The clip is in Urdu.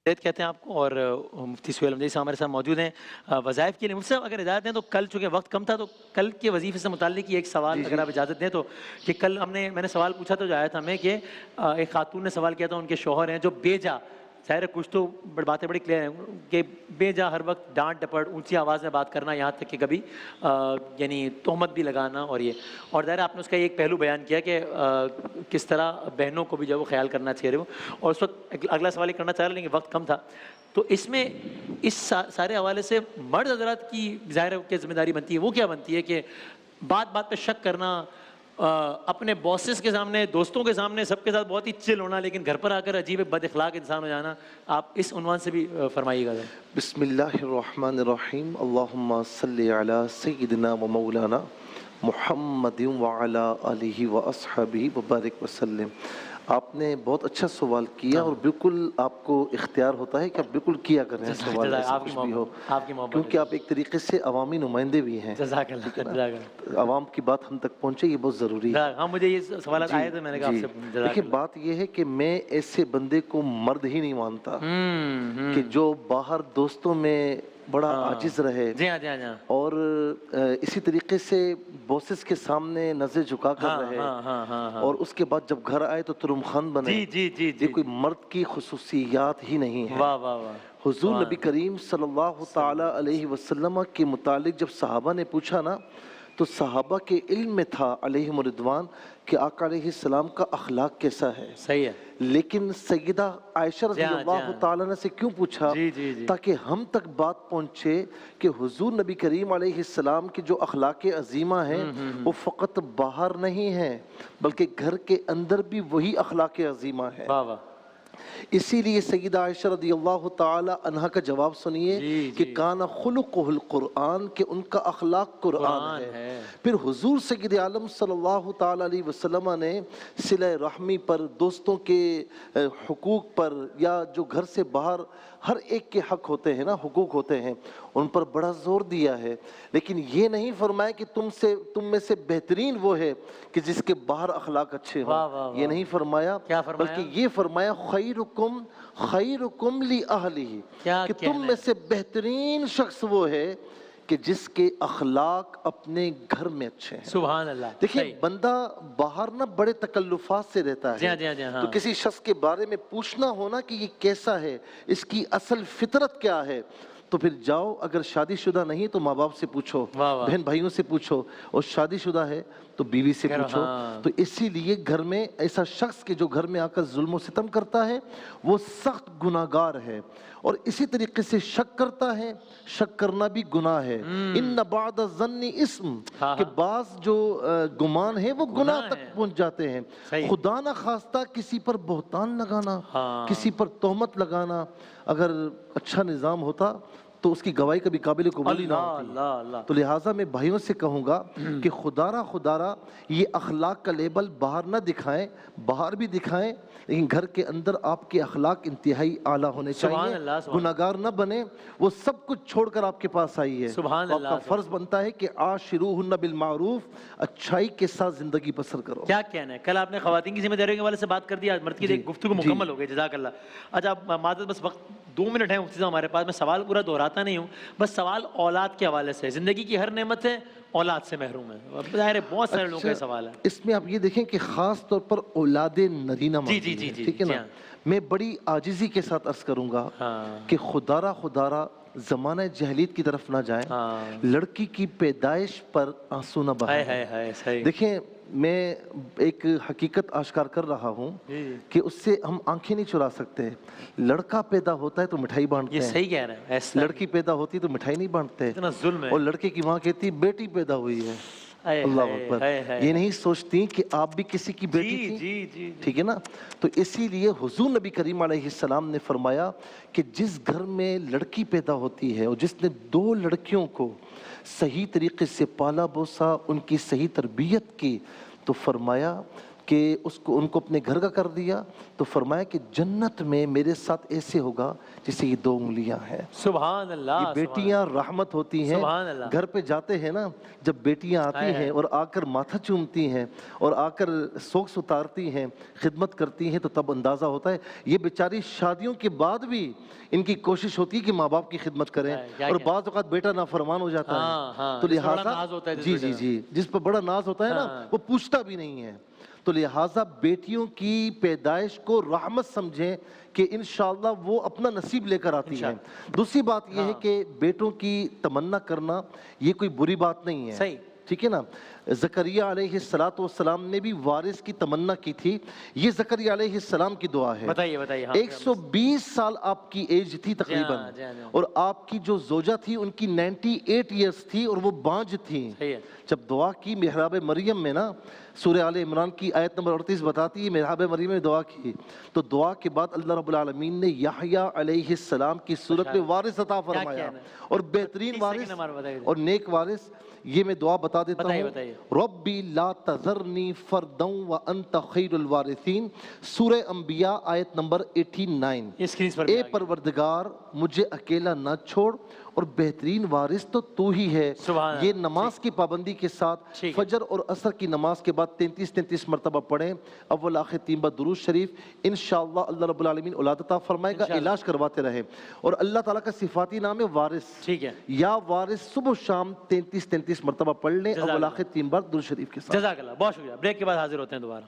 کہتے ہیں آپ کو، اور مفتی سہیل امجدی صاحب ہمارے ساتھ موجود ہیں وظائف کے لیے۔ مفتی صاحب اگر اجازت دیں تو کل چونکہ وقت کم تھا تو کل کے وظیفے سے متعلق ایک سوال اگر آپ اجازت دیں تو، کہ کل میں نے سوال پوچھا تو جو آیا تھا ہمیں کہ ایک خاتون نے سوال کیا تھا، ان کے شوہر ہیں جو بے جا، ظاہر ہے کچھ تو باتیں بڑی کلیئر ہیں کہ بے جا ہر وقت ڈانٹ ڈپٹ، اونچی آواز میں بات کرنا، یہاں تک کہ کبھی یعنی تہمت بھی لگانا، اور ظاہر آپ نے اس کا ایک پہلو بیان کیا کہ کس طرح بہنوں کو بھی جو وہ خیال کرنا چاہیے وہ، اور اس وقت اگلا سوال یہ کرنا چاہ رہا لیکن وقت کم تھا، تو اس میں اس سارے حوالے سے مرد حضرات کی ظاہر ہے کہ ذمہ داری بنتی ہے، وہ کیا بنتی ہے کہ بات بات پہ شک کرنا، اپنے باسز کے سامنے، دوستوں کے سامنے، سب کے ساتھ بہت ہی چل ہونا، لیکن گھر پر آ کر عجیب بد اخلاق انسان ہو جانا، آپ اس عنوان سے بھی فرمائیے گا۔ بسم اللہ الرحمن الرحیم، اللہم صلی علی سیدنا و مولانا محمد وعلی آلہ و اصحابہ وبارک وسلم۔ آپ نے بہت اچھا سوال کیا اور بالکل آپ کو اختیار ہوتا ہے کہ آپ بالکل کیا کریں سوال ایسا کچھ بھی ہو، کیونکہ آپ ایک طریقے سے عوامی نمائندے بھی ہیں۔ جزاک اللہ، عوام کی بات ہم تک پہنچے یہ بہت ضروری ہے۔ ہاں مجھے یہ سوالات آئے تھے، میں نے کہا آپ سے دیکھیں بات یہ ہے کہ میں ایسے بندے کو مرد ہی نہیں مانتا کہ جو باہر دوستوں میں بڑا عاجز رہے اور اسی طریقے سے باسز کے سامنے نظر جھکا کر رہے اور اس کے بعد جب گھر آئے تو ترم خان بنے، یہ کوئی مرد کی خصوصیات ہی نہیں ہے۔ حضور نبی کریم صلی اللہ تعالی علیہ وسلم کے متعلق جب صحابہ نے پوچھا نا تو صحابہ کے علم میں تھا علیہم الرضوان کہ آقا علیہ السلام کا اخلاق کیسا ہے، صحیح ہے، لیکن سیدہ عائشہ رضی اللہ تعالیٰ عنہ سے کیوں پوچھا؟ تاکہ ہم تک بات پہنچے کہ حضور نبی کریم علیہ السلام کی جو اخلاق عظیمہ ہیں وہ فقط باہر نہیں ہیں بلکہ گھر کے اندر بھی وہی اخلاق عظیمہ ہے۔ اسی لیے سیدہ عائشہ رضی اللہ تعالی عنہ کا جواب سنیے کہ کان خلقہ القرآن، کہ ان کا اخلاق قرآن ہے۔ پھر حضور سید عالم صلی اللہ تعالی علیہ وسلم نے صلہ رحمی پر، دوستوں کے حقوق پر، یا جو گھر سے باہر ہر ایک کے حق ہوتے ہیں نا، حقوق ہوتے ہیں، ان پر بڑا زور دیا ہے، لیکن یہ نہیں فرمایا کہ تم میں سے بہترین وہ ہے کہ جس کے باہر اخلاق اچھے ہوں، یہ نہیں فرمایا، بلکہ یہ فرمایا خیرکم خیرکم لی اہلہ، کہ تم میں سے بہترین شخص وہ ہے کہ جس کے اخلاق اپنے گھر میں اچھے ہیں۔ سبحان اللہ۔ دیکھیں بندہ باہر نہ بڑے تکلفات سے رہتا ہے، تو کسی شخص کے بارے میں پوچھنا ہونا کہ یہ کیسا ہے، اس کی اصل فطرت کیا ہے، تو پھر جاؤ، اگر شادی شدہ نہیں تو ماں باپ سے پوچھو، بہن بھائیوں سے پوچھو، اور شادی شدہ ہے تو بیوی سے پوچھو۔ تو اسی لیے گھر میں ایسا شخص کہ جو گھر میں آ کر ظلم و ستم کرتا ہے وہ سخت گناہگار ہے، اور اسی طریقے سے شک کرتا ہے، شک کرنا بھی گناہ ہے۔ ان بعد الظن اسم، کہ بعض جو گمان ہے وہ گناہ تک پہنچ جاتے ہیں۔ خدا نہ خواستہ کسی پر بہتان لگانا، کسی پر تہمت لگانا، اگر اچھا نظام ہوتا تو اس کی گواہی کبھی قابل قبول نہ ہوتی۔ تو لہٰذا میں بھائیوں سے کہوں گا کہ خدا را یہ اخلاق کا لیبل باہر نہ دکھائیں، باہر بھی دکھائیں لیکن گھر کے اندر آپ کے اخلاق انتہائی اعلیٰ ہونے چاہیے، گناہگار نہ بنے۔ وہ سب کچھ چھوڑ کر آپ کے پاس آئی ہے، آپ کا فرض بنتا ہے کہ عاشروہن بالمعروف، اچھائی کے ساتھ زندگی بسر کرو۔ کیا کہنا ہے، کل آپ نے خواتین کی ذمہ داریوں کے حوالے سے بات کر دی، آج مرد کی گفتگو مکمل ہو گئی، جزاک اللہ۔ اچھا معذرت، بس وقت 2 منٹ ہیں مفتی صاحب ہمارے پاس، میں سوال پورا دہراتا نہیں ہوں، بس سوال اولاد کے حوالے سے، زندگی کی ہر نعمت ہے اولاد سے محروم ہے، ظاہر ہے بہت سارے لوگوں کا سوال ہے اس میں۔ آپ یہ دیکھیں کہ خاص طور پر اولاد نرینہ مانگی ہے، ٹھیک ہے نا، میں بڑی عاجزی کے ساتھ عرض کروں گا کہ خدا را زمانہ جہلیت کی طرف نہ جائیں، لڑکی کی پیدائش پر آنسو نہ بہائیں۔ دیکھیں میں ایک حقیقت آشکار کر رہا ہوں کہ اس سے ہم آنکھیں نہیں چرا سکتے۔ لڑکا پیدا ہوتا ہے تو مٹھائی بانٹتے ہیں، یہ صحیح کہہ رہے ہیں، لڑکی پیدا ہوتی تو مٹھائی نہیں بانٹتے، اتنا ظلم ہے، اور لڑکے کی ماں کہتی بیٹی پیدا ہوئی ہے، اللہ اکبر، یہ نہیں سوچتی کہ آپ بھی کسی کی بیٹی تھی، ٹھیک ہے نا۔ تو اسی لیے حضور نبی کریم علیہ السلام نے فرمایا کہ جس گھر میں لڑکی پیدا ہوتی ہے اور جس نے 2 لڑکیوں کو صحیح طریقے سے پالا بوسا، ان کی صحیح تربیت کی، تو فرمایا کہ اس کو ان کو اپنے گھر کا کر دیا تو فرمایا کہ جنت میں میرے ساتھ ایسے ہوگا جیسے یہ 2 انگلیاں ہیں. سبحان اللہ. یہ بیٹیاں رحمت ہوتی ہیں. سبحان اللہ. گھر پہ جاتے ہیں نا جب بیٹیاں آتی ہیں اور آ کر ماتھا چومتی ہیں اور آ کر سوکس اتارتی ہیں, خدمت کرتی ہیں, تو تب اندازہ ہوتا ہے یہ بیچاری شادیوں کے بعد بھی ان کی کوشش ہوتی ہے کہ ماں باپ کی خدمت کریں, اور بعض اوقات بیٹا نافرمان ہو جاتا ہے تو لہٰذا جی جس پر بڑا ناز ہوتا ہے نا وہ پوچھتا بھی نہیں ہے. تو لہٰذا بیٹیوں کی پیدائش کو رحمت سمجھیں کہ انشاءاللہ وہ اپنا نصیب لے کر آتی ہیں. دوسری بات یہ ہے کہ بیٹوں کی تمنا کرنا یہ کوئی بری بات نہیں ہے, ٹھیک ہے نا. زکریا علیہ السلام نے بھی وارث کی تمنا کی تھی. یہ زکریا علیہ السلام کی دعا ہے. بتائیے 120 سال آپ کی ایج تھی تقریباً, اور آپ کی جو زوجہ تھی ان کی 98 ایئرز تھی اور وہ بانجھ تھی. جب دعا کی محراب مریم میں نا, سورہ آل عمران کی آیت نمبر 38 بتاتی ہے محراب مریم میں دعا کی, تو دعا کے بعد اللہ رب العالمین نے یحییٰ علیہ السلام کی صورت میں وارث عطا فرمایا, اور بہترین وارث اور نیک وارث. یہ میں دعا بتا دیتا ہوں. ربی لا تذرنی فردا وانت خیر الوارثین, سورہ انبیاء آیت نمبر 89. اے پروردگار مجھے اکیلا نہ چھوڑ اور بہترین وارث تو تو ہی ہے. یہ نماز کی پابندی کے ساتھ فجر اور عصر کی نماز کے بعد 33 مرتبہ پڑھیں, اول آخر 3 بار درود شریف. انشاءاللہ اللہ رب العالمین اولاد عطا فرمائے گا. علاج کرواتے رہیں. اور اللہ تعالیٰ کا صفاتی نام ہے وارث, ٹھیک ہے, یا وارث صبح و شام 33 مرتبہ پڑھ لیں, اول آخر 3 بار درود شریف کے ساتھ. جزاک اللہ, بہت شکریہ. بریک کے بعد حاضر ہوتے ہیں دوبارہ.